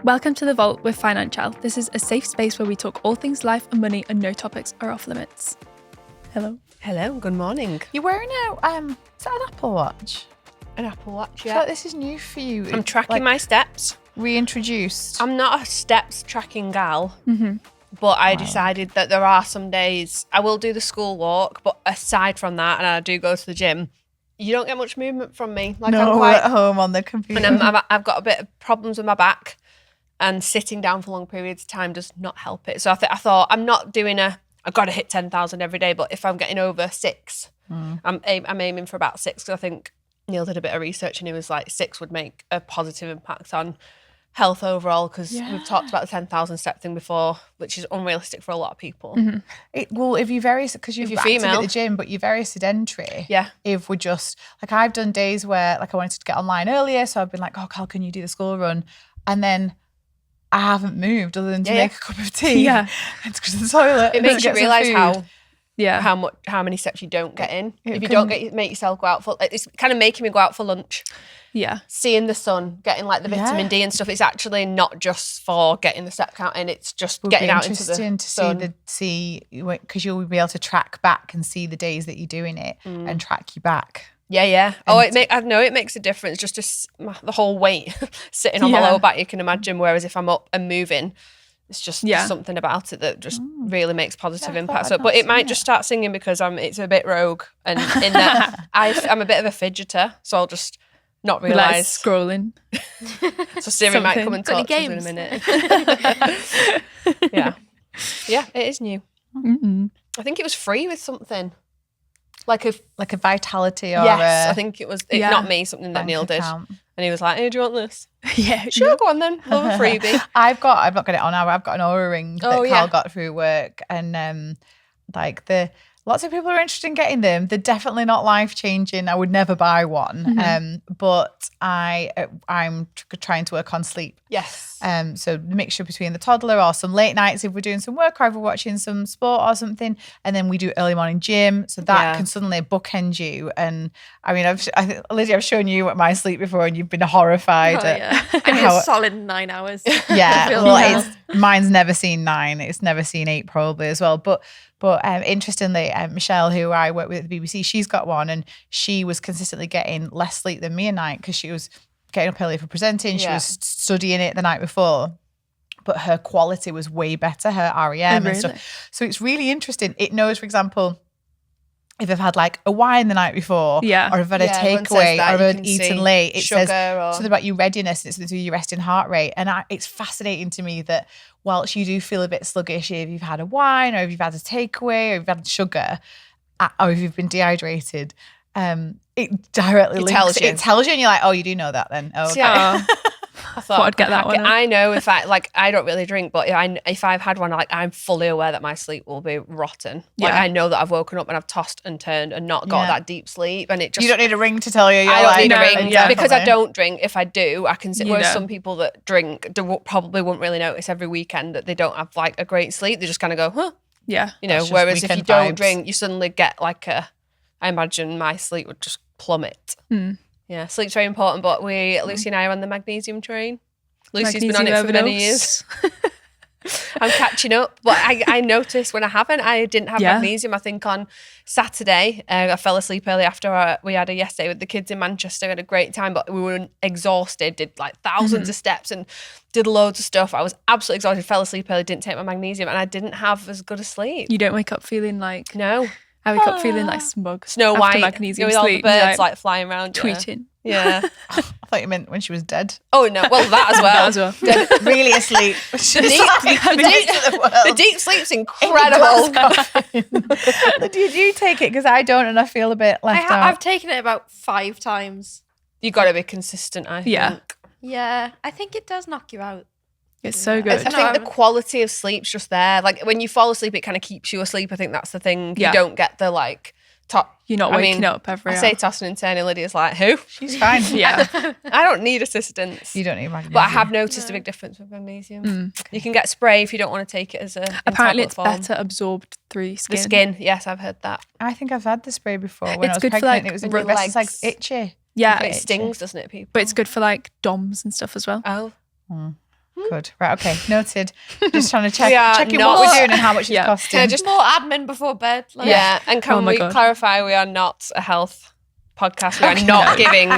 Welcome to The Vault with Financielle. This is a safe space where we talk all things life and money and no topics are off limits. Hello. Hello, good morning. You're wearing is that an Apple Watch? An Apple Watch, I feel yeah. like this is new for you. I'm tracking my steps. Reintroduced. I'm not a steps tracking gal, but I decided that there are some days I will do the school walk, but aside from that, and I do go to the gym, you don't get much movement from me. Like no, I'm we're at home on the computer. and I've got a bit of problems with my back, and sitting down for long periods of time does not help it. So I thought I'm not doing I've got to hit 10,000 every day, but if I'm getting over 6, I'm aiming for about 6, because I think Neil did a bit of research and he was like 6 would make a positive impact on health overall, because we've talked about the 10,000 step thing before, which is unrealistic for a lot of people. If you're very, because you're active female at the gym, but you're very sedentary. Yeah. If we're just, like I've done days where like I wanted to get online earlier, so I've been like, oh, Cal, can you do the school run? And then I haven't moved other than to make a cup of tea. Yeah. And to go to the toilet. It makes you realise how many steps you don't get in. If you don't make yourself go out for, it's kind of making me go out for lunch. Yeah. Seeing the sun, getting like the vitamin D and stuff. It's actually not just for getting the step count in, it's just getting out into the sun. See, because you'll be able to track back and see the days that you're doing it and track you back. Yeah. I know it makes a difference. Just the whole weight sitting on my lower back, you can imagine. Whereas if I'm up and moving, it's just something about it that just really makes positive impact. So, but it might just start singing because it's a bit rogue, and in that I'm a bit of a fidgeter, so I'll just not realise scrolling. So Siri might come and talk to us in a minute. Yeah, it is new. I think it was free with something. Like a vitality or I think it was not me, something that Neil did. Account. And he was like, hey, do you want this? Yeah. Sure, go on then. Love a freebie. I've not got it on now. I've got an Oura ring that Carl got through work, and lots of people are interested in getting them. They're definitely not life-changing. I would never buy one. But I'm trying to work on sleep. Yes. So the mixture between the toddler or some late nights if we're doing some work or if we're watching some sport or something, and then we do early morning gym. So that can suddenly bookend you. And I mean, Lydia, I've shown you my sleep before, and you've been horrified. I need a solid 9 hours. Yeah. Mine's never seen 9. It's never seen 8 probably as well. But interestingly, Michelle, who I work with at the BBC, she's got one, and she was consistently getting less sleep than me at night because she was getting up early for presenting. She was studying it the night before, but her quality was way better, her REM and stuff. So it's really interesting. It knows, for example, if I've had like a wine the night before, or if I've had a takeaway, or if I've eaten late, it says something about your readiness, and it's something to do with your resting heart rate. And it's fascinating to me that whilst you do feel a bit sluggish if you've had a wine, or if you've had a takeaway, or if you've had sugar, or if you've been dehydrated, it directly links. It tells you, and you're like, oh, you do know that then. Oh, okay. I thought I'd get that one. I know if I don't really drink, but if I've had one, I'm fully aware that my sleep will be rotten. Like I know that I've woken up and I've tossed and turned and not got that deep sleep, and it just. You don't need a ring to tell you. I don't need a ring because I don't drink. If I do, I can. Whereas some people that drink probably wouldn't really notice every weekend that they don't have like a great sleep. They just kind of go, huh? Yeah. Whereas if you don't drink, you suddenly get like I imagine my sleep would just plummet. Yeah, sleep's very important, but Lucy and I are on the magnesium train. Lucy's been on it for many years. I'm catching up, but I noticed when I didn't have magnesium. I think on Saturday, I fell asleep early after we had a yesterday with the kids in Manchester. We had a great time, but we were exhausted, did like thousands of steps and did loads of stuff. I was absolutely exhausted, fell asleep early, didn't take my magnesium, and I didn't have as good a sleep. You don't wake up feeling like... No. I wake up feeling like smug. Snow White. Magnesium with sleep. all the birds like flying around. Tweeting. Yeah. I thought you meant when she was dead. Oh, no. Well, that as well. Dead, really asleep. The deep sleep's incredible. Did you take it? Because I don't, and I feel a bit left out. I've taken it about 5 times. You've got to be consistent, I think. Yeah. I think it does knock you out. It's so good. I think the quality of sleep's just there. Like when you fall asleep, it kind of keeps you asleep. I think that's the thing. You don't get the You're not waking up every hour. I say tossing and turning. Lydia's like, who? She's fine. I don't need assistance. You don't need magnesium. But I have noticed a big difference with magnesium. You can get spray if you don't want to take it as a Apparently it's form. better absorbed through skin. The skin, yes, I've heard that. I think I've had the spray before when It's I was good for, pregnant. like, It was legs. like itchy. Yeah. It stings, doesn't it, people? But it's good for like DOMs and stuff as well. Oh. Good. Right. Okay. Noted. Just trying to checking what we're doing and how much it's costing. Yeah, just more admin before bed. Like. Yeah. And can we clarify we are not a health podcast. We are not giving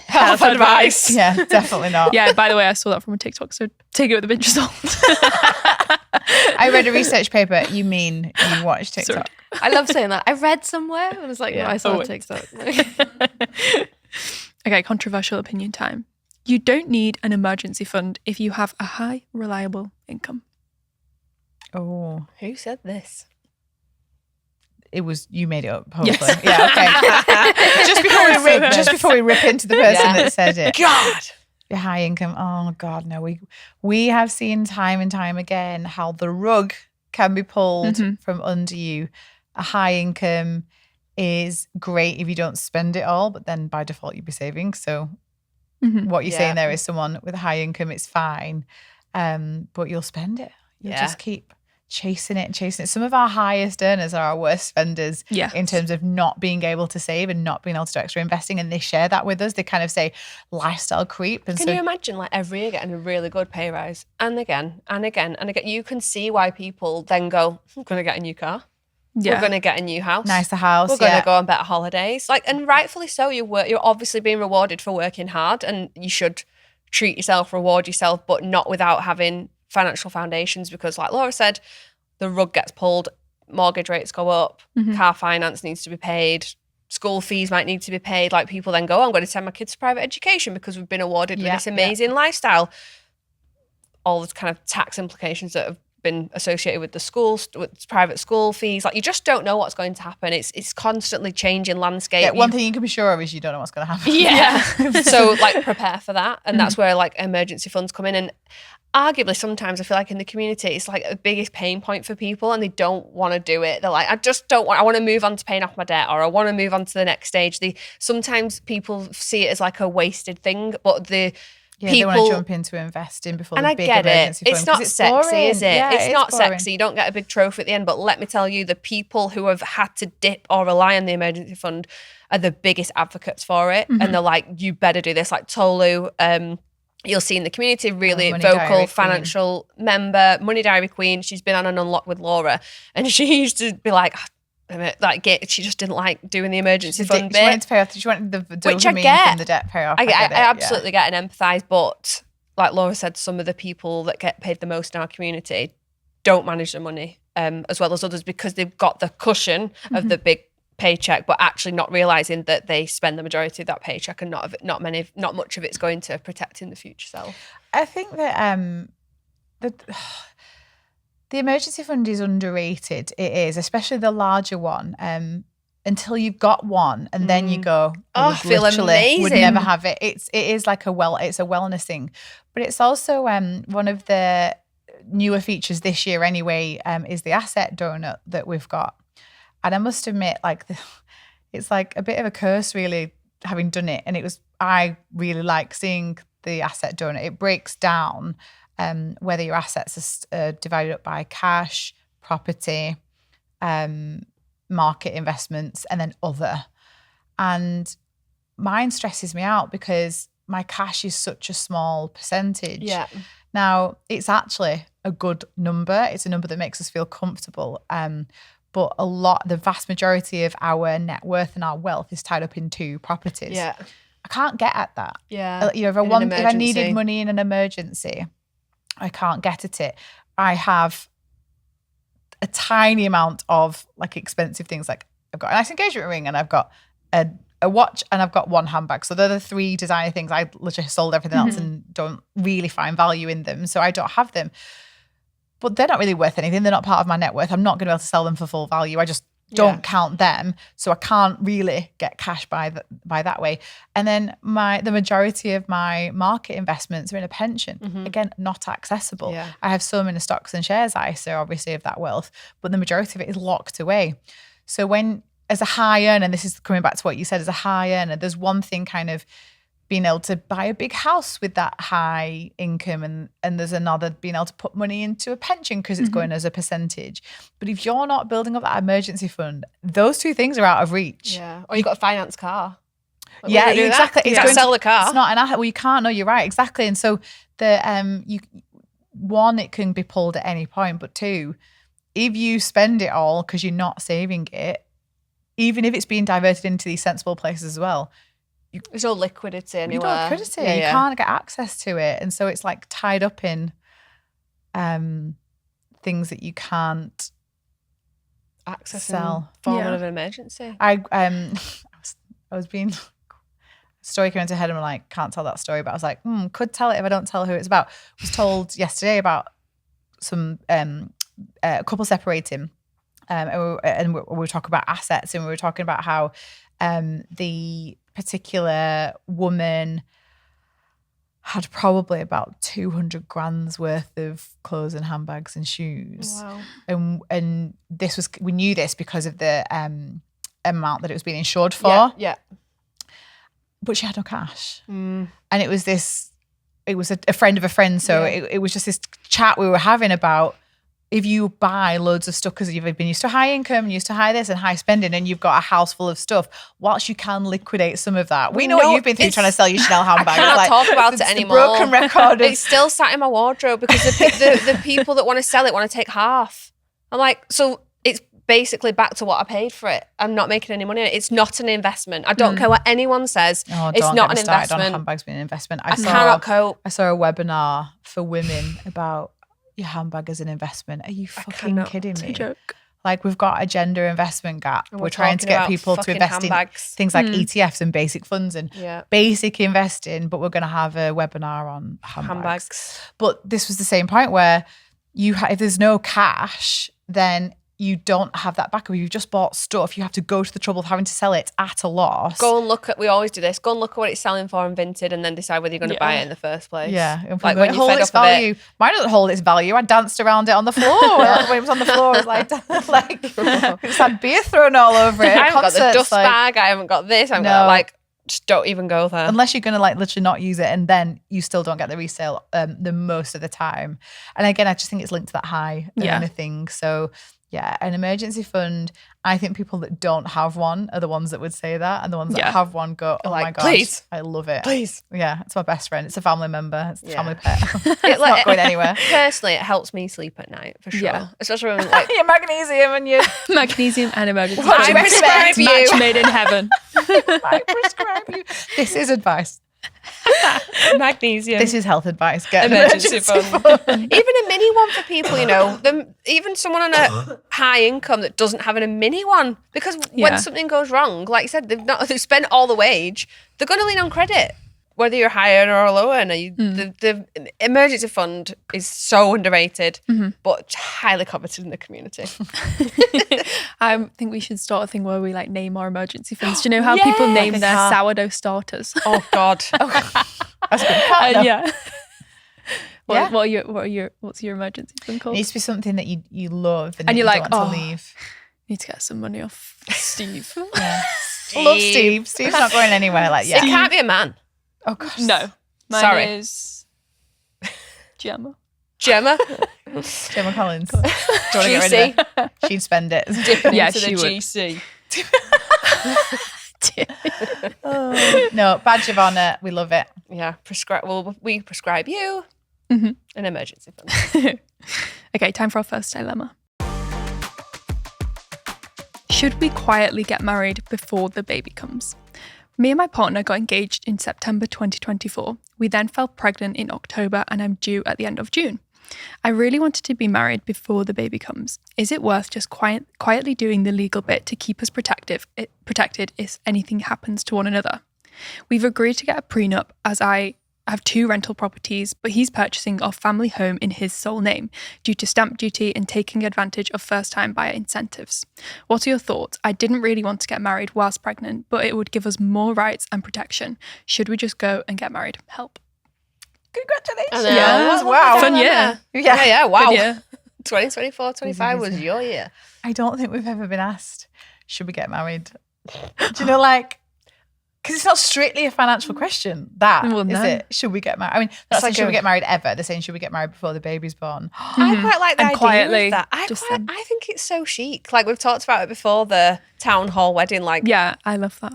health advice. Yeah, definitely not. Yeah, by the way, I saw that from a TikTok, so take it with a pinch of salt. I read a research paper. You mean you watched TikTok? Sorry. I love saying that. I read somewhere and I was like, I saw TikTok. Okay, controversial opinion time. You don't need an emergency fund if you have a high, reliable income. Oh. Who said this? It was, you made it up, hopefully. Yes. Yeah, okay. just before we rip into the person that said it. God. Your high income. Oh, God, no. We have seen time and time again how the rug can be pulled from under you. A high income is great if you don't spend it all, but then by default you'd be saving. So what you're saying there is someone with a high income, it's fine, but you'll spend it. You'll just keep chasing it. Some of our highest earners are our worst spenders in terms of not being able to save and not being able to do extra investing, and they share that with us. They kind of say lifestyle creep. And can you imagine like every year getting a really good pay rise and again and again and again? You can see why people then go, I'm going to get a new car. Yeah. We're going to get a new house. Nicer house. We're going to go on better holidays. Like, and rightfully so, you're obviously being rewarded for working hard, and you should treat yourself, reward yourself, but not without having financial foundations, because like Laura said, the rug gets pulled, mortgage rates go up, car finance needs to be paid, school fees might need to be paid. Like people then go, I'm going to send my kids to private education because we've been awarded with this amazing lifestyle. All the kind of tax implications that have been associated with the schools, with private school fees. Like you just don't know what's going to happen. It's constantly changing landscape. Yeah, one thing you can be sure of is you don't know what's going to happen. Yeah. So like prepare for that. And that's where like emergency funds come in. And arguably sometimes I feel like in the community, it's like a biggest pain point for people and they don't want to do it. They're like, I want to move on to paying off my debt, or I want to move on to the next stage. Sometimes people see it as like a wasted thing, but people, they want to jump into investing before the big emergency fund. It's not sexy, is it? Yeah, it's not sexy. You don't get a big trophy at the end. But let me tell you, the people who have had to dip or rely on the emergency fund are the biggest advocates for it. And they're like, you better do this. Like Tolu, you'll see in the community, really vocal financial member, Money Diary Queen. She's been on an unlock with Laura. And she used to be like, she just didn't like doing the emergency fund bit. She wanted to pay off. She wanted the dopamine from the debt payoff. I absolutely get and empathise, but like Laura said, some of the people that get paid the most in our community don't manage their money as well as others, because they've got the cushion of the big paycheck, but actually not realising that they spend the majority of that paycheck and not much of it's going to protect in the future self. I think that the emergency fund is underrated. It is, especially the larger one. Until you've got one, and then you go, I feel amazing. Would never have it. It is like it's a wellness thing, but it's also one of the newer features this year anyway. Is the asset donut that we've got, and I must admit, it's like a bit of a curse really having done it. And I really like seeing the asset donut. It breaks down whether your assets are divided up by cash, property, market investments, and then other. And mine stresses me out because my cash is such a small percentage. Yeah. Now, it's actually a good number. It's a number that makes us feel comfortable. But the vast majority of our net worth and our wealth is tied up in 2 properties. Yeah. I can't get at that. Yeah. If I needed money in an emergency, I can't get at it. I have a tiny amount of like expensive things. Like I've got a nice engagement ring, and I've got a watch, and I've got one handbag. So they're the 3 designer things. I literally sold everything else and don't really find value in them. So I don't have them. But they're not really worth anything. They're not part of my net worth. I'm not going to be able to sell them for full value. I just don't count them. So I can't really get cash by that way. And then the majority of my market investments are in a pension. Again, not accessible. Yeah. I have some in the stocks and shares ISA, obviously, of that wealth, but the majority of it is locked away. So as a high earner, and this is coming back to what you said, as a high earner, there's one thing kind of being able to buy a big house with that high income, and there's another being able to put money into a pension because it's going as a percentage. But if you're not building up that emergency fund, those 2 things are out of reach. Yeah. Or you've got a finance car. Exactly. It's going to sell the car. It's not an asset. Well, you can't. No, you're right. Exactly. And so one, it can be pulled at any point, but two, if you spend it all because you're not saving it, even if it's being diverted into these sensible places as well, there's no liquidity anywhere. You don't have liquidity. You can't get access to it. And so it's like tied up in things that you can't access sell. Form of an emergency. I was being... story came into head and I'm like, can't tell that story, but I was like, could tell it if I don't tell who it's about. I was told yesterday about some a couple separating, and we were talking about assets, and we were talking about how the particular woman had probably about 200 grand's worth of clothes and handbags and shoes. Wow. And we knew this because of the amount that it was being insured for. Yeah. But she had no cash. And it was a friend of a friend. So it was just this chat we were having about, if you buy loads of stuff because you've been used to high income, used to high this and high spending, and you've got a house full of stuff, whilst you can liquidate some of that. We know what you've been through trying to sell your Chanel handbag. I can't talk about it anymore. Broken record. It's still sat in my wardrobe because the people that want to sell it want to take half. I'm like, so it's basically back to what I paid for it. I'm not making any money on it. It's not an investment. I don't care what anyone says. It's not an investment. On handbags being an investment. I cannot cope. I saw a webinar for women about your handbag as an investment. Are you fucking kidding me? It's a joke. Like, we've got a gender investment gap. We're trying to get people to invest in things like ETFs and basic funds and basic investing, but we're going to have a webinar on handbags. But this was the same point where if there's no cash, then you don't have that backup. You've just bought stuff. You have to go to the trouble of having to sell it at a loss. Go and look at, we always do this, go and look at what it's selling for in Vinted and then decide whether you're going to buy it in the first place. Yeah. Like when you fed its up value. Mine doesn't hold its value. I danced around it on the floor. When it was on the floor, it was like it's had beer thrown all over it. I haven't got the dust bag. I haven't got this. Just don't even go there. Unless you're going to literally not use it, and then you still don't get the resale the most of the time. And again, I just think it's linked to that high earner thing. So yeah, an emergency fund. I think people that don't have one are the ones that would say that, and the ones that have one go, "Oh my god, please, I love it, please." Yeah, it's my best friend. It's a family member. It's a family pet. It's not going anywhere. Personally, it helps me sleep at night for sure. Yeah. Especially when your magnesium and your magnesium and emergency. What do I prescribe you? Match made in heaven. I prescribe you. This is advice. Magnesium. This is health advice. Get emergency fund. Even a mini one for people, even someone on a high income that doesn't have a mini one, because when something goes wrong, like you said, they've spent all the wage, they're going to lean on credit. Whether you're a high earner or a low earner, the emergency fund is so underrated, but highly coveted in the community. I think we should start a thing where we name our emergency funds. Do you know how people name their sourdough starters? Oh God, that's good. What's your emergency fund called? It needs to be something that you love and you're you like, don't want to leave. Need to get some money off Steve. I love Steve. Steve's not going anywhere. It can't be a man. Oh gosh. No. Mine is Gemma. Gemma Collins. Do you want to get rid of her? She'd spend it. Dipping into the GC. No, badge of honour. We love it. Yeah. We prescribe you an emergency fund. Okay, time for our first dilemma. Should we quietly get married before the baby comes? Me and my partner got engaged in September 2024. We then fell pregnant in October and I'm due at the end of June. I really wanted to be married before the baby comes. Is it worth just quietly doing the legal bit to keep us protected if anything happens to one another? We've agreed to get a prenup as I have 2 rental properties, but he's purchasing our family home in his sole name due to stamp duty and taking advantage of first-time buyer incentives. What are your thoughts? I didn't really want to get married whilst pregnant, but it would give us more rights and protection. Should we just go and get married? Help. Congratulations. Yeah. Wow. Fun year. Yeah. Wow. Fun year. 2024, 25 was your year. I don't think we've ever been asked, should we get married? Do you know, because it's not strictly a financial question. Is it? Should we get married? I mean, that's should we get married ever? They're saying, should we get married before the baby's born? I quite like the idea quietly, of that. I think it's so chic. We've talked about it before, the town hall wedding. Yeah, I love that.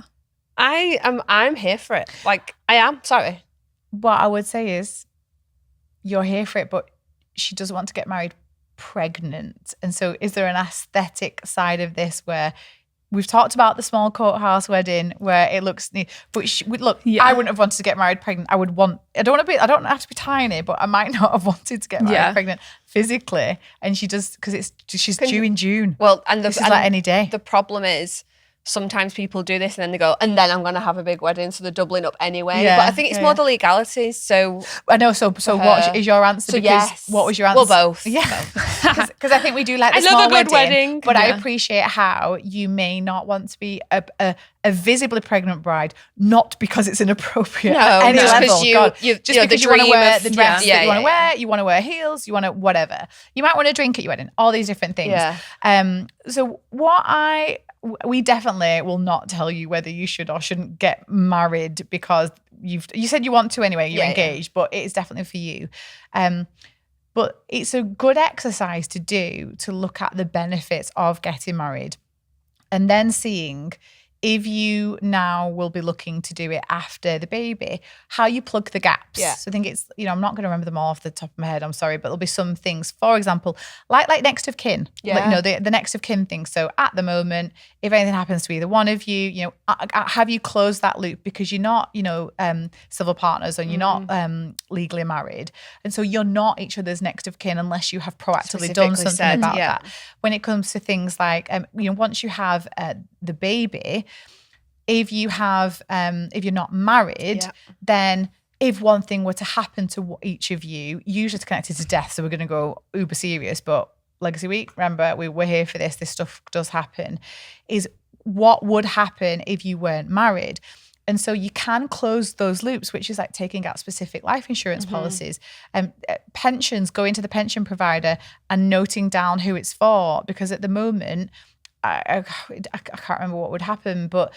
I'm here for it. I am. Sorry. What I would say is, you're here for it, but she doesn't want to get married pregnant. And so is there an aesthetic side of this where we've talked about the small courthouse wedding where it looks neat, but I wouldn't have wanted to get married pregnant. I don't have to be tiny, but I might not have wanted to get married pregnant physically. And she does, because she's due in June. Well, and this is like any day. The problem is, sometimes people do this and then they go, and then I'm going to have a big wedding, so they're doubling up anyway. Yeah, but I think it's more the legalities. So I know. So what is your answer? So yes. What was your answer? Well, both. Yeah, because I think we do like the small wedding, but I appreciate how you may not want to be a visibly pregnant bride, not because it's inappropriate at any level. Just because you want to wear the dress that you want to wear, you want to wear heels, you want to whatever. You might want to drink at your wedding. All these different things. Yeah. So we definitely will not tell you whether you should or shouldn't get married because you said you want to anyway, you're engaged, but it's definitely for you. But it's a good exercise to do, to look at the benefits of getting married and then seeing if you now will be looking to do it after the baby, how you plug the gaps. Yeah. So I think it's, I'm not going to remember them all off the top of my head, I'm sorry, but there'll be some things, for example, like next of kin, the next of kin thing. So at the moment, if anything happens to either one of you, have you closed that loop because you're not, civil partners and you're not legally married. And so you're not each other's next of kin unless you have proactively done something about that. When it comes to things like, once you have the baby, if you're not married, then if one thing were to happen to each of you, usually it's connected to death, so we're going to go uber serious, but Legacy Week, remember, we're here for this stuff does happen, is what would happen if you weren't married. And so you can close those loops, which is like taking out specific life insurance policies, pensions, going to the pension provider and noting down who it's for, because at the moment, I can't remember what would happen, but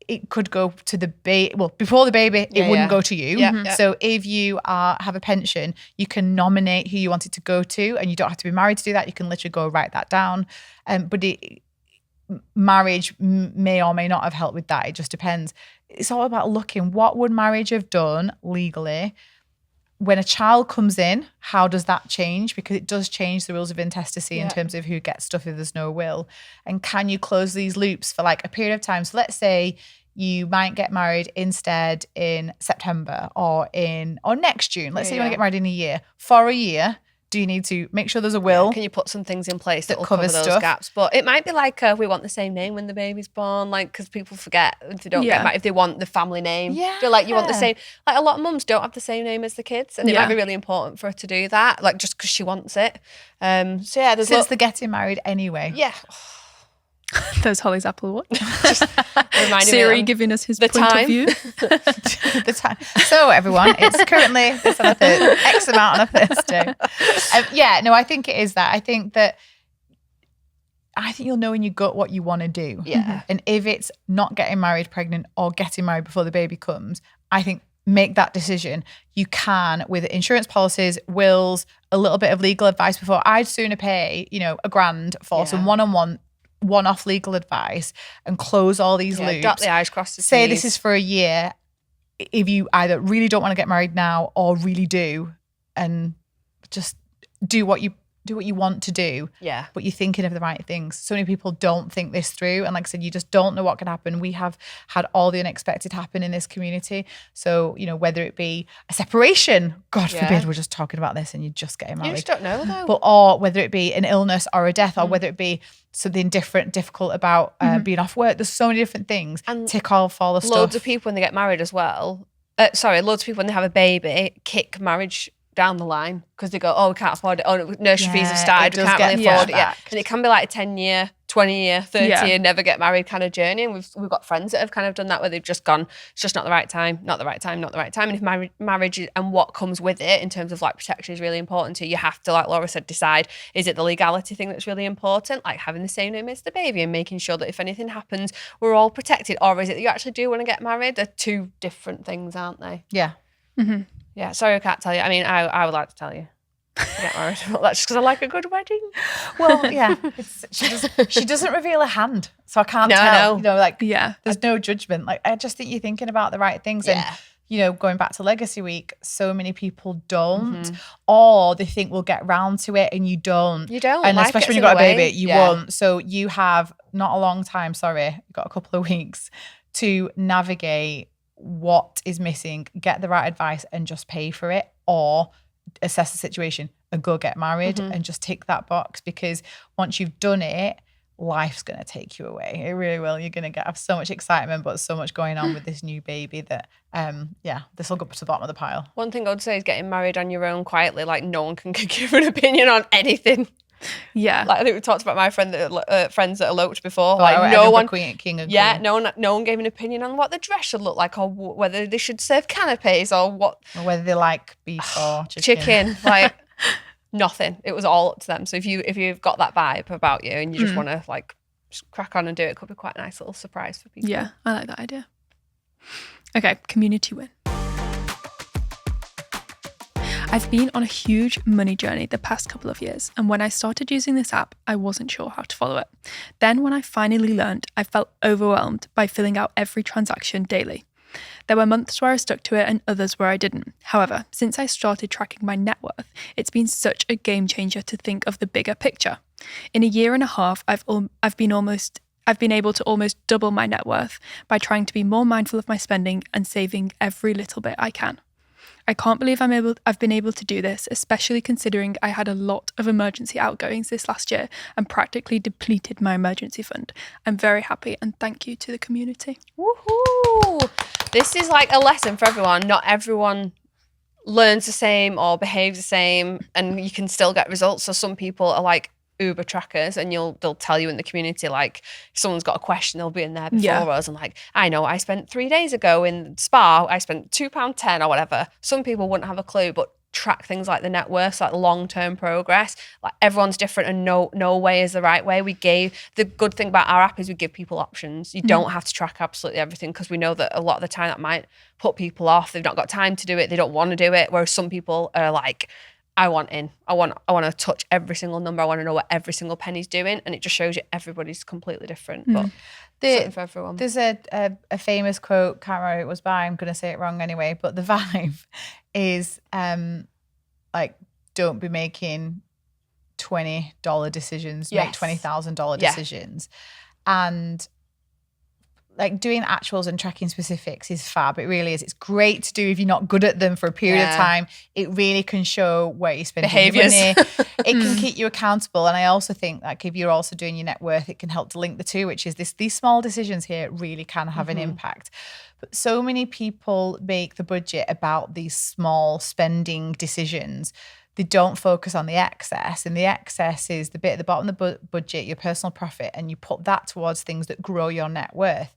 it could go to the baby. Well, before the baby, it wouldn't go to you. Yeah. So if you have a pension, you can nominate who you want it to go to, and you don't have to be married to do that. You can literally go write that down. But marriage may or may not have helped with that. It just depends. It's all about looking, what would marriage have done legally? When a child comes in, how does that change? Because it does change the rules of intestacy in terms of who gets stuff if there's no will. And can you close these loops for like a period of time? So let's say you might get married instead in September or next June. Let's say you want to get married in a year. For a year, do you need to make sure there's a will? Can you put some things in place that will cover those gaps? But it might be like we want the same name when the baby's born, like, because people forget if they don't get married, if they want the family name. Yeah. Feel like you want the same. Like a lot of mums don't have the same name as the kids, and it might be really important for her to do that, like just because she wants it. There's since they're getting married anyway. Yeah. There's Holly's Apple Watch. Just Siri giving us his point of view. The time. So everyone, it's currently this on a X amount on a Thursday. I think it is that. I think you'll know in your gut what you want to do. Yeah. And if it's not getting married pregnant or getting married before the baby comes, I think make that decision. You can, with insurance policies, wills, a little bit of legal advice before. I'd sooner pay, $1,000 for some one-off legal advice and close all these loops. Dot the I's, cross the T's. Say this is for a year. If you either really don't want to get married now or really do, and just do what you want to do. Yeah. But you're thinking of the right things. So many people don't think this through. And like I said, you just don't know what can happen. We have had all the unexpected happen in this community. So, whether it be a separation, God forbid, we're just talking about this and you're just getting married. You just don't know though. But, or whether it be an illness or a death, or whether it be something difficult about being off work. There's so many different things. And tick off all the stuff. Loads of people when they get married as well. Loads of people when they have a baby kick marriage down the line because they go, we can't afford it. Nursery fees have started, we can't really afford it yet. And it can be like a 10-year, 20-year, 30-year, never get married kind of journey. And we've got friends that have kind of done that where they've just gone, it's just not the right time. And if marriage and what comes with it in terms of like protection is really important to you, have to, like Laura said, decide, is it the legality thing that's really important? Like having the same name as the baby and making sure that if anything happens, we're all protected. Or is it that you actually do want to get married? They're two different things, aren't they? Yeah. Mm-hmm. Yeah, sorry I can't tell you. I mean, I would like to tell you. Get married. That's just because I like a good wedding. Well, yeah. She doesn't reveal a hand, so I can't tell. No. There's no judgment. Like, I just think you're thinking about the right things. And, going back to Legacy Week, so many people don't, or they think we'll get round to it and you don't. You don't. And Life especially when gets you've got a in the baby, way. you won't. So you have not a long time, you've got a couple of weeks to navigate what is missing, get the right advice and just pay for it, or assess the situation and go get married and just tick that box, because once you've done it, life's going to take you away. It really will. You're going to have so much excitement, but so much going on with this new baby that, this will go to the bottom of the pile. One thing I would say is getting married on your own quietly. Like, no one can give an opinion on anything. Yeah. Like, I think we talked about my friends that eloped before. No one gave an opinion on what the dress should look like, or whether they should serve canapes, or whether they like beef or chicken. Like, nothing. It was all up to them. So if you've got that vibe about you and you just want to just crack on and do it, could be quite a nice little surprise for people. Yeah, I like that idea. Okay, community win. I've been on a huge money journey the past couple of years, and when I started using this app, I wasn't sure how to follow it. Then when I finally learned, I felt overwhelmed by filling out every transaction daily. There were months where I stuck to it and others where I didn't. However, since I started tracking my net worth, it's been such a game changer to think of the bigger picture. In a year and a half, I've been able to almost double my net worth by trying to be more mindful of my spending and saving every little bit I can. I can't believe I've been able to do this, especially considering I had a lot of emergency outgoings this last year and practically depleted my emergency fund. I'm very happy and thank you to the community. Woohoo! This is like a lesson for everyone. Not everyone learns the same or behaves the same, and you can still get results. So some people are like Uber trackers, and they'll tell you in the community, like, if someone's got a question, they'll be in there before us, and like, I know I spent 3 days ago in Spa, I spent £2.10 or whatever. Some people wouldn't have a clue, but track things like the net worth, like long-term progress. Like, everyone's different, and no way is the right way. The good thing about our app is we give people options. You don't have to track absolutely everything, because we know that a lot of the time that might put people off. They've not got time to do it. They don't want to do it. Whereas some people are like, I want to touch every single number. I want to know what every single penny's doing. And it just shows you everybody's completely different. But something for everyone. There's a famous quote, can't remember who it was by, I'm going to say it wrong anyway, but the vibe is don't be making $20 decisions, make $20,000 decisions. And like, doing actuals and tracking specifics is fab. It really is. It's great to do if you're not good at them for a period of time. It really can show where you're spending your money. It can keep you accountable. And I also think, like, if you're also doing your net worth, it can help to link the two, which is these small decisions here really can have an impact. But so many people make the budget about these small spending decisions. They don't focus on the excess, and the excess is the bit at the bottom of the budget, your personal profit, and you put that towards things that grow your net worth.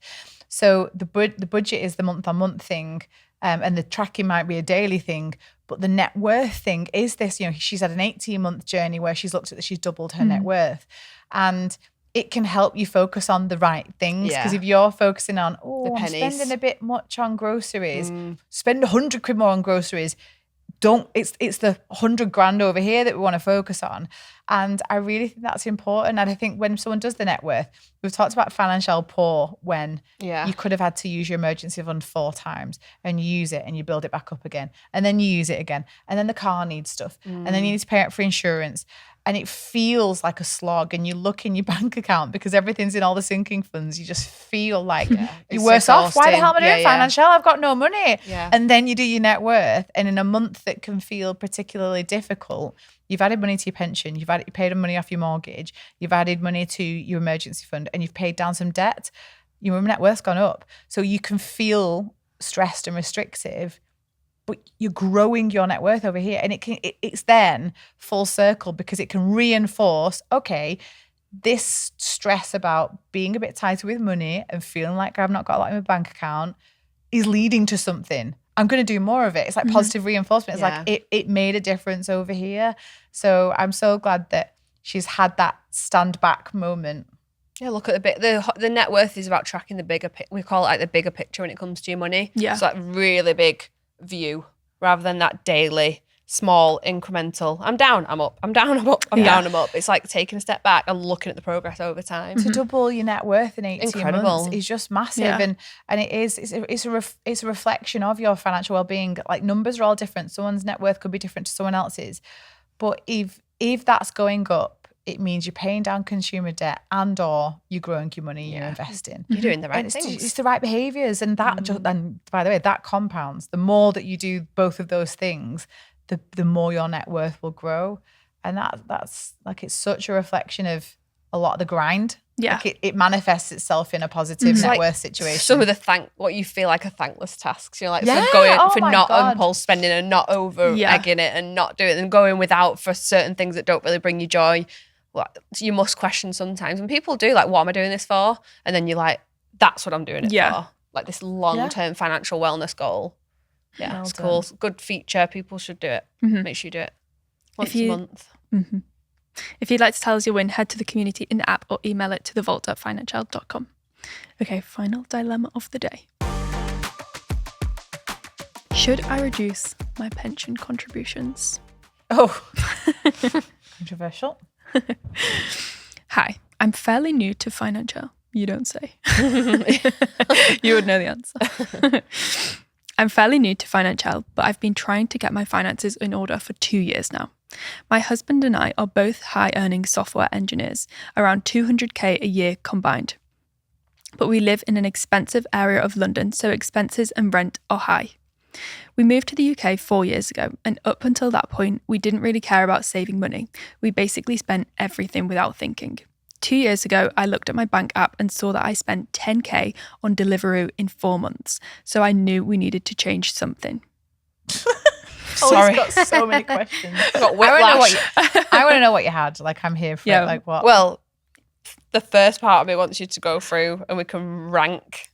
So the budget is the month-on-month thing, and the tracking might be a daily thing, but the net worth thing is this. She's had an 18-month journey where she's looked at that, she's doubled her net worth, and it can help you focus on the right things. Because if you're focusing on, I'm spending a bit much on groceries, spend 100 quid more on groceries. It's the 100 grand over here that we want to focus on. And I really think that's important. And I think when someone does the net worth, we've talked about Financielle poor, when you could have had to use your emergency fund 4 times, and you use it and you build it back up again. And then you use it again. And then the car needs stuff. And then you need to pay out for insurance. And it feels like a slog, and you look in your bank account because everything's in all the sinking funds. You just feel like you're worse off. Why the hell am I doing Financielle? I've got no money. And then you do your net worth, and in a month that can feel particularly difficult, you've added money to your pension, you paid money off your mortgage, you've added money to your emergency fund, and you've paid down some debt. Your net worth's gone up. So you can feel stressed and restrictive, but you're growing your net worth over here. And it's then full circle, because it can reinforce, okay, this stress about being a bit tighter with money and feeling like I've not got a lot in my bank account is leading to something. I'm going to do more of it. It's like positive reinforcement. It's like it made a difference over here. So I'm so glad that she's had that stand back moment. Yeah, look at the net worth is about tracking the bigger we call it like the bigger picture when it comes to your money. Yeah. So like really big view rather than that daily small, incremental. I'm down, I'm up. I'm down, I'm up. I'm down, I'm up. It's like taking a step back and looking at the progress over time. To double your net worth in 18 Incredible. months is just massive, and it's a reflection of your financial well-being. Like, numbers are all different. Someone's net worth could be different to someone else's, but if that's going up, it means you're paying down consumer debt and or you're growing your money, you're investing. You're doing the right things. It's the right behaviours, and that and by the way, that compounds. The more that you do both of those things, the more your net worth will grow. And that's like, it's such a reflection of a lot of the grind. Yeah. Like it manifests itself in a positive net worth situation. Some of the what you feel like are thankless tasks. You're like, for not impulse spending and not over egging it and not doing it and going without for certain things that don't really bring you joy. Well, you must question sometimes. And people do, like, what am I doing this for? And then you're like, that's what I'm doing it for. Like this long-term financial wellness goal. Yeah, it's cool. Good feature. People should do it. Make sure you do it once a month. If you'd like to tell us your win, head to the community in the app or email it to thevault@financielle.com. Okay, final dilemma of the day. Should I reduce my pension contributions? Oh, controversial. Hi, I'm fairly new to Financielle. You don't say. You would know the answer. I'm fairly new to Financielle, but I've been trying to get my finances in order for 2 years now. My husband and I are both high-earning software engineers, around 200k a year combined. But we live in an expensive area of London, so expenses and rent are high. We moved to the UK 4 years ago, and up until that point, we didn't really care about saving money. We basically spent everything without thinking. 2 years ago, I looked at my bank app and saw that I spent 10k on Deliveroo in 4 months, so I knew we needed to change something. Sorry. Got so many questions. Got whiplash. I want to know what you had. Like, I'm here for it. Like, what? Well, the first part of me wants you to go through and we can rank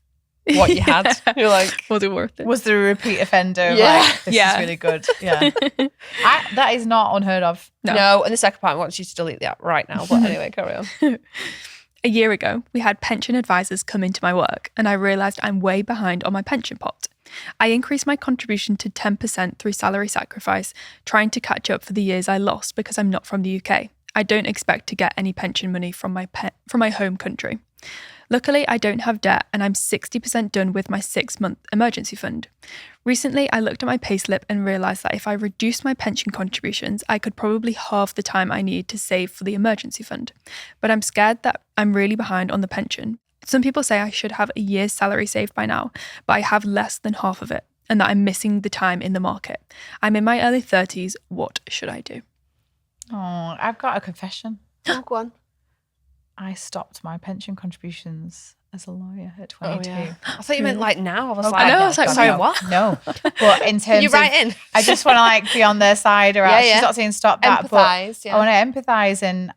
what you had. You're like, was it worth it? Was there a repeat offender? Yeah. Like, this is really good. Yeah. That is not unheard of. No. And the second part, I want you to delete that right now. But anyway, carry on. A year ago, we had pension advisors come into my work and I realised I'm way behind on my pension pot. I increased my contribution to 10% through salary sacrifice, trying to catch up for the years I lost because I'm not from the UK. I don't expect to get any pension money from my home country. Luckily, I don't have debt and I'm 60% done with my 6-month emergency fund. Recently, I looked at my payslip and realised that if I reduced my pension contributions, I could probably halve the time I need to save for the emergency fund. But I'm scared that I'm really behind on the pension. Some people say I should have a year's salary saved by now, but I have less than half of it, and that I'm missing the time in the market. I'm in my early 30s. What should I do? Oh, I've got a confession. Oh, go on. I stopped my pension contributions as a lawyer at 22. Oh, yeah. I thought you meant like now. I was like, sorry, what? No. But in terms you right in. I just want to like be on their side, or she's not saying stop that, empathise, but I want to empathise, and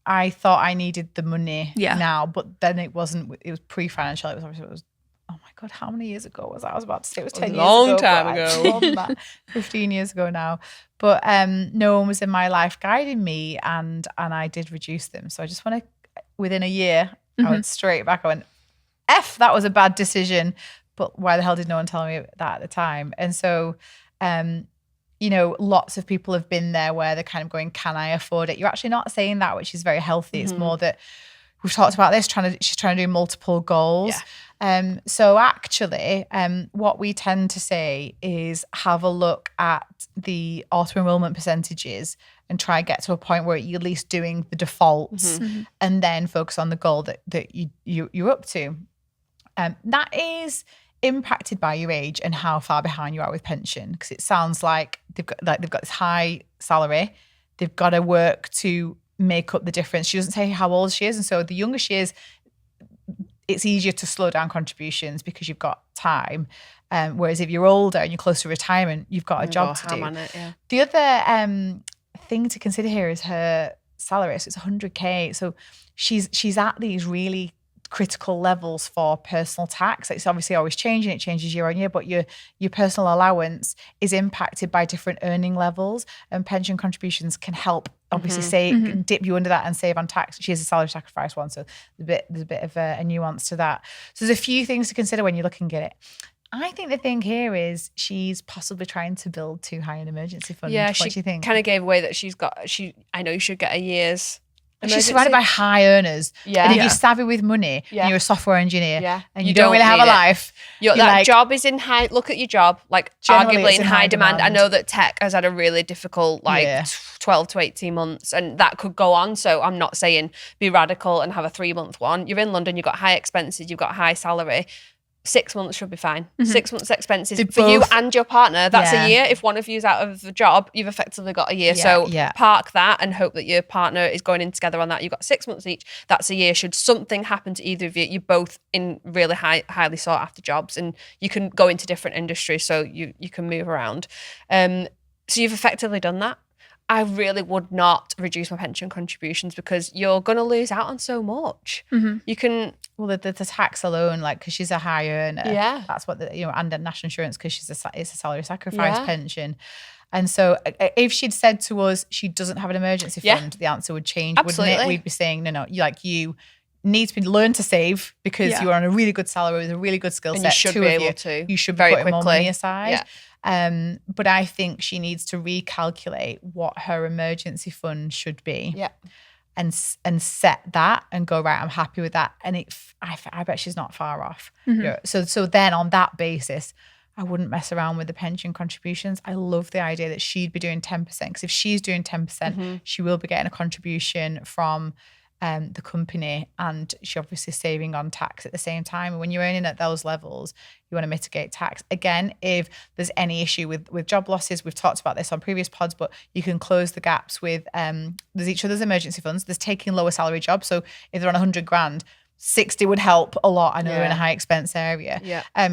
I thought I needed the money now, but then it was pre-financial. It was oh my God, how many years ago was that? I was about to say it was 10 years ago. Long time ago. More than that, 15 years ago now. But no one was in my life guiding me, and I did reduce them. So I just want to, within a year, I went straight back. I went, that was a bad decision. But why the hell did no one tell me that at the time? And so, lots of people have been there where they're kind of going, can I afford it? You're actually not saying that, which is very healthy. It's more that we've talked about this, she's trying to do multiple goals. Yeah. So actually, what we tend to say is have a look at the auto enrollment percentages and try and get to a point where you're at least doing the defaults and then focus on the goal that you're up to. That is impacted by your age and how far behind you are with pension, because it sounds like they've got this high salary, they've got to work to make up the difference. She doesn't say how old she is, and so the younger she is, it's easier to slow down contributions because you've got time. Whereas if you're older and you're close to retirement, you've got a job to do. The other thing to consider here is her salary. So it's 100k. So she's at these really critical levels for personal tax. It's obviously always changing. It changes year on year, but your personal allowance is impacted by different earning levels, and pension contributions can help obviously dip you under that and save on tax. She has a salary sacrifice one, so there's a bit of a nuance to that. So there's a few things to consider when you're looking at it. I think the thing here is she's possibly trying to build too high an emergency fund. Yeah, what do you think? Kind of gave away that I know you should get a year's emergency. She's surrounded by high earners. Yeah. And if you're savvy with money and you're a software engineer and you don't really have a life. That job is in high, look at your job, like arguably in high demand. I know that tech has had a really difficult 12 to 18 months and that could go on. So I'm not saying be radical and have a 3-month one. You're in London, you've got high expenses, you've got high salary. 6 months should be fine. 6 months expenses for you and your partner. That's a year. If one of you's out of the job, you've effectively got a year. Park that and hope that your partner is going in together on that. You've got 6 months each. That's a year. Should something happen to either of you, you're both in really highly sought after jobs and you can go into different industries so you can move around. So you've effectively done that. I really would not reduce my pension contributions because you're going to lose out on so much. You can... Well, the tax alone, like, because she's a high earner, that's what and the national insurance because it's a salary sacrifice pension, and so if she'd said to us she doesn't have an emergency fund, the answer would change, wouldn't it? We'd be saying no, you need to learn to save because you are on a really good salary with a really good skill set. You should be able to. You should be putting more money aside. But I think she needs to recalculate what her emergency fund should be. And set that and go, right, I'm happy with that. And I bet she's not far off. So then on that basis, I wouldn't mess around with the pension contributions. I love the idea that she'd be doing 10% because if she's doing 10%, she will be getting a contribution from the company and she's obviously saving on tax at the same time. And when you're earning at those levels, you want to mitigate tax. Again, if there's any issue with job losses, we've talked about this on previous pods, but you can close the gaps with, there's each other's emergency funds, there's taking lower salary jobs. So if they're on 100 grand, 60 would help a lot. I know they're in a high expense area.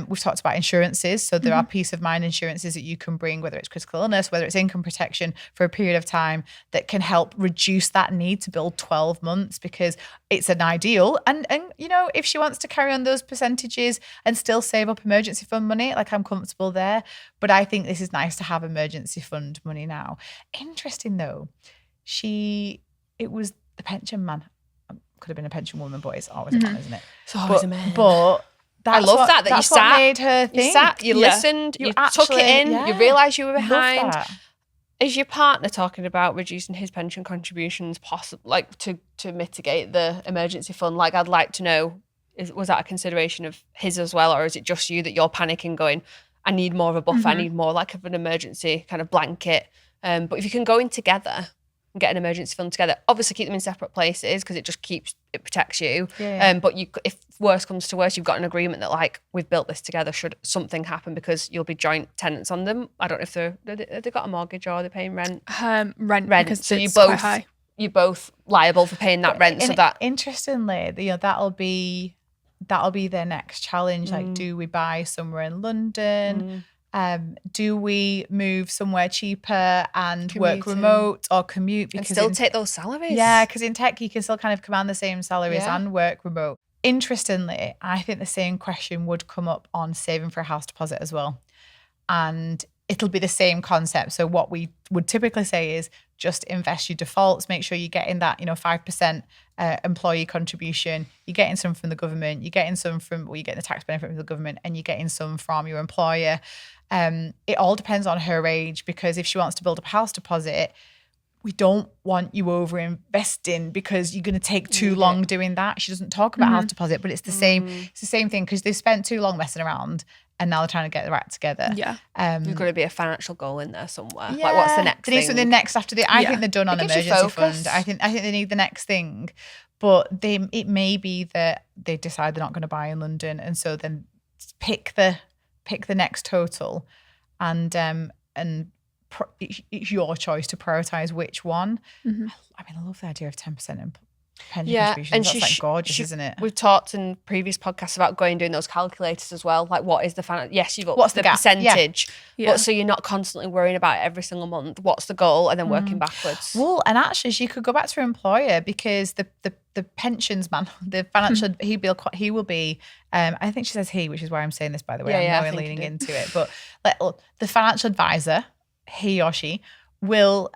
We've talked about insurances. So there are peace of mind insurances that you can bring, whether it's critical illness, whether it's income protection for a period of time that can help reduce that need to build 12 months because it's an ideal. And if she wants to carry on those percentages and still save up emergency fund money, like I'm comfortable there. But I think this is nice to have emergency fund money now. Interesting though, it was the pension man. Could have been a pension woman, but it's always a man, isn't it? It's always a man. But I love that you sat, what made her think. You sat, you listened, you took it in, you realised you were behind. Is your partner talking about reducing his pension contributions, like to mitigate the emergency fund? Like, I'd like to know, was that a consideration of his as well, or is it just you that you're panicking, going, I need more of a buffer, I need more like of an emergency kind of blanket? But if you can go in together and get an emergency fund together. Obviously, keep them in separate places because it protects you. But if worse comes to worse, you've got an agreement that like we've built this together. Should something happen, because you'll be joint tenants on them. I don't know if they've got a mortgage or they're paying rent. Rent. Because so it's quite high. You're both liable for paying that rent. So that interestingly, that'll be their next challenge. Like, do we buy somewhere in London? Do we move somewhere cheaper and work remote or commute? Because and still take those salaries. Yeah, because in tech, you can still kind of command the same salaries and work remote. Interestingly, I think the same question would come up on saving for a house deposit as well. And it'll be the same concept. So what we would typically say is just invest your defaults, make sure you're getting that, 5% employee contribution. You're getting some from the government, you're getting the tax benefit from the government, and you're getting some from your employer. It all depends on her age, because if she wants to build up a house deposit, we don't want you over investing because you're going to take too long doing that. She doesn't talk about house deposit, but it's the same. It's the same thing, because they've spent too long messing around and now they're trying to get their act together. Yeah. There's got to be a financial goal in there somewhere. Yeah. Like, what's the next thing? They need something next after I think they're done on emergency fund. I think they need the next thing. But it may be that they decide they're not going to buy in London, and so then pick the next total, and it's your choice to prioritize which one. I love the idea of 10% pension contributions. And that's gorgeous, isn't it? We've talked in previous podcasts about going and doing those calculators as well. Like, what is the yes, you've got what's the percentage, but so you're not constantly worrying about it every single month. What's the goal, and then working backwards. Well, and actually, she could go back to her employer, because the pensions man, the financial, he will be. I think she says he, which is why I'm saying this, by the way. I'm leaning into it, but the financial advisor, he or she will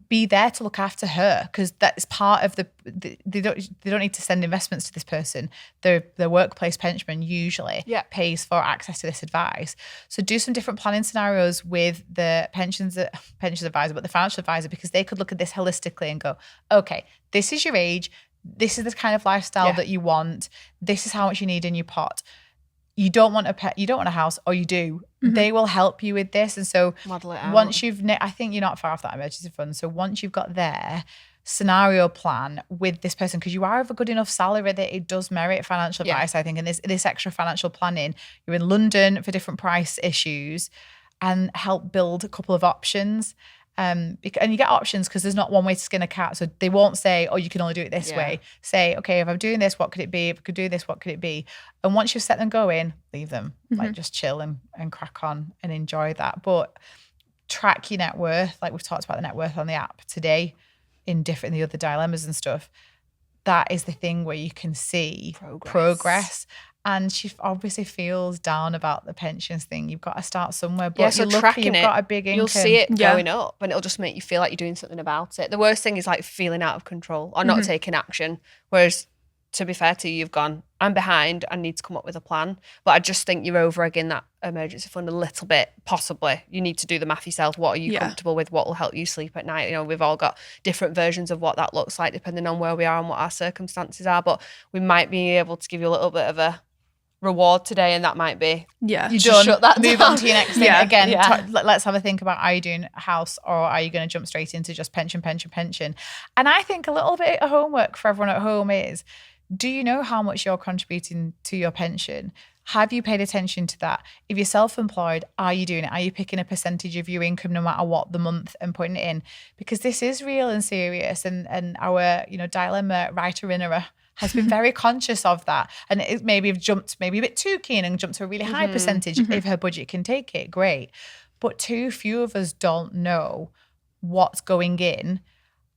be there to look after her, because that's part of they don't need to send investments to this person. Their workplace pension usually pays for access to this advice. So do some different planning scenarios with the pensions advisor, but the financial advisor, because they could look at this holistically and go, okay, this is your age, this is the kind of lifestyle that you want, this is how much you need in your pot. You don't want a pet, you don't want a house, or you do. They will help you with this. And so model it out. Once I think you're not far off that emergency fund. So once you've got their scenario plan with this person, because you are of a good enough salary that it does merit financial advice, I think, and this extra financial planning. You're in London for different price issues, and help build a couple of options. And you get options because there's not one way to skin a cat. So they won't say, oh, you can only do it this way. Say, okay, if I'm doing this, what could it be? If I could do this, what could it be? And once you've set them going, leave them. Like, just chill and crack on and enjoy that. But track your net worth. Like we've talked about the net worth on the app today in the other dilemmas and stuff. That is the thing where you can see progress. And she obviously feels down about the pensions thing. You've got to start somewhere. But so tracking you've got a big income. You'll see it going up, and it'll just make you feel like you're doing something about it. The worst thing is like feeling out of control or not taking action. Whereas, to be fair to you, you've gone, I'm behind, I need to come up with a plan. But I just think you're over-egging that emergency fund a little bit, possibly. You need to do the math yourself. What are you comfortable with? What will help you sleep at night? You know, we've all got different versions of what that looks like depending on where we are and what our circumstances are. But we might be able to give you a little bit of a reward today, and that might be you don't shut that move down. On to your next thing again. Let's have a think about, are you doing a house, or are you going to jump straight into just pension? And I think a little bit of homework for everyone at home is, do you know how much you're contributing to your pension? Have you paid attention to that? If you're self-employed, are you doing it? Are you picking a percentage of your income no matter what the month and putting it in? Because this is real and serious, and our dilemma writer-innerer has been very conscious of that. And it maybe have jumped maybe a bit too keen and jumped to a really high percentage. If her budget can take it, great. But too few of us don't know what's going in,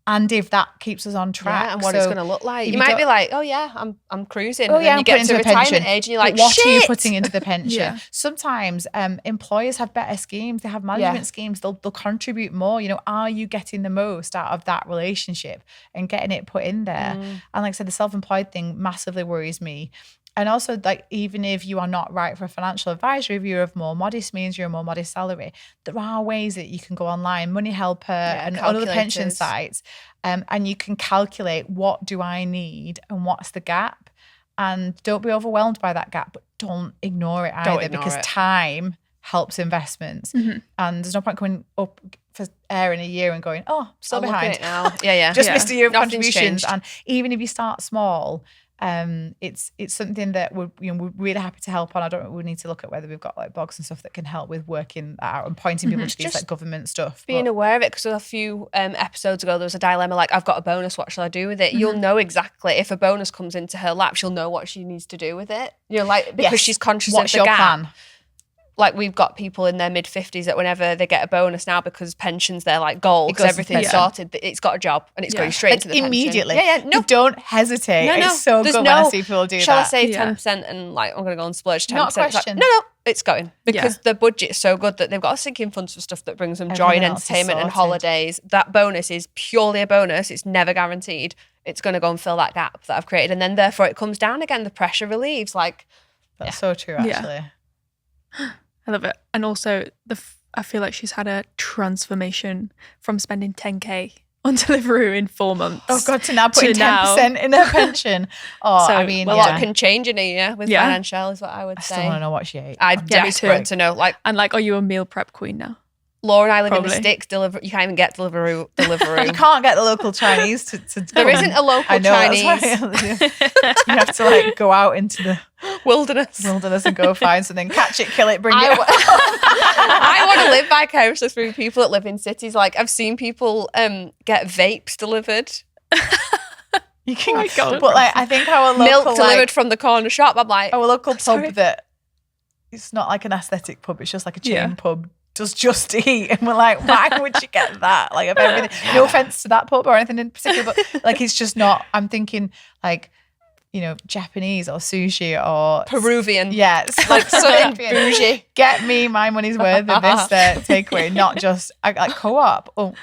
and if that keeps us on track, and what it's going to look like. You might be like, oh yeah, I'm cruising. Oh and yeah, then you get to retirement age and you're like, what shit. are you putting into the pension? Sometimes employers have better schemes. They have management schemes. They'll contribute more. Are you getting the most out of that relationship and getting it put in there? And like I said, the self-employed thing massively worries me. And also, like, even if you are not right for a financial advisor, if you're of more modest means, you're a more modest salary, there are ways that you can go online, Money Helper and other pension sites, and you can calculate, what do I need and what's the gap? And don't be overwhelmed by that gap, but don't ignore it either, because time helps investments. And there's no point coming up for air in a year and going, oh, still behind. Look at it now. Just missed a year of Nothing's contributions. changed. And even if you start small, it's something that we're really happy to help on. We need to look at whether we've got like blogs and stuff that can help with working that out and pointing people to these like government stuff. Being aware of it, because a few episodes ago there was a dilemma like, I've got a bonus, what shall I do with it? You'll know exactly, if a bonus comes into her lap, she'll know what she needs to do with it. Because she's conscious of the gap. Plan? Like, we've got people in their mid-50s that whenever they get a bonus now, because pensions, they're like gold, because everything's sorted, it's got a job and it's going straight into the pension. Immediately. No. Don't hesitate. No. It's so good when I see people do shall that. I save 10% and like, I'm going to go and splurge 10%? Not a question. Like, no, it's going. Because the budget's so good that they've got a sinking funds for stuff that brings them joy and entertainment and holidays. That bonus is purely a bonus. It's never guaranteed. It's going to go and fill that gap that I've created. And then therefore it comes down again. The pressure relieves. That's so true, actually. I love it. And also, I feel like she's had a transformation from spending 10K on Deliveroo in 4 months. Oh God, to now putting 10% in her pension. Oh, so, I mean, a lot can change in a year with Financielle, is what I would say. I still want to know what she ate. I'm desperate to know. And are you a meal prep queen now? Laura and I live in the sticks. You can't even get Deliveroo. You can't get the local Chinese to There isn't a local Chinese. You have to go out into the wilderness and go find something, catch it, kill it, bring it. I want to live vicariously through people that live in cities. Like, I've seen people get vapes delivered. You can, but I think our local milk delivered from the corner shop. I'm like, our local pub that it's not like an aesthetic pub. It's just like a chain pub. Does Just Eat, and we're like, why would you get that? Like, of everything. No offense to that pub or anything in particular, but it's just not. I'm thinking Japanese or sushi or Peruvian. Yes, something bougie. Get me my money's worth of this takeaway, not just like Co-op. Oh,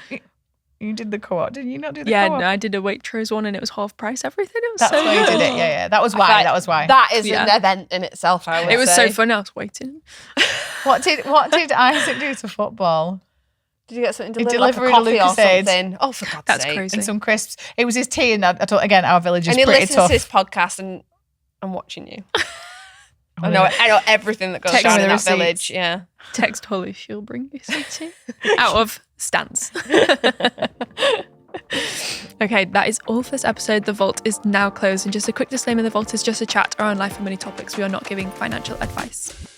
You did the co-op, didn't you? Not do the Yeah, co-op? no, I did a Waitrose one and it was half price everything. It was That's so why you good. did it. Yeah. That was why. That is an event in itself. I would It was say. so fun. I was waiting. What did Isaac do to football? Did you get something He delivered, like a delivered coffee or Lucasade. something? Oh, for God's That's sake. crazy. And some crisps. It was his tea, and I thought, again, our village is And he pretty listens tough. to this podcast, and I'm watching you. I know everything that goes Text down me in the that village. receipts. Yeah. Text Holly, she'll bring you some tea. Out of stance. Okay, that is all for this episode. The Vault is now closed. And just a quick disclaimer, The Vault is just a chat around life and money topics. We are not giving financial advice.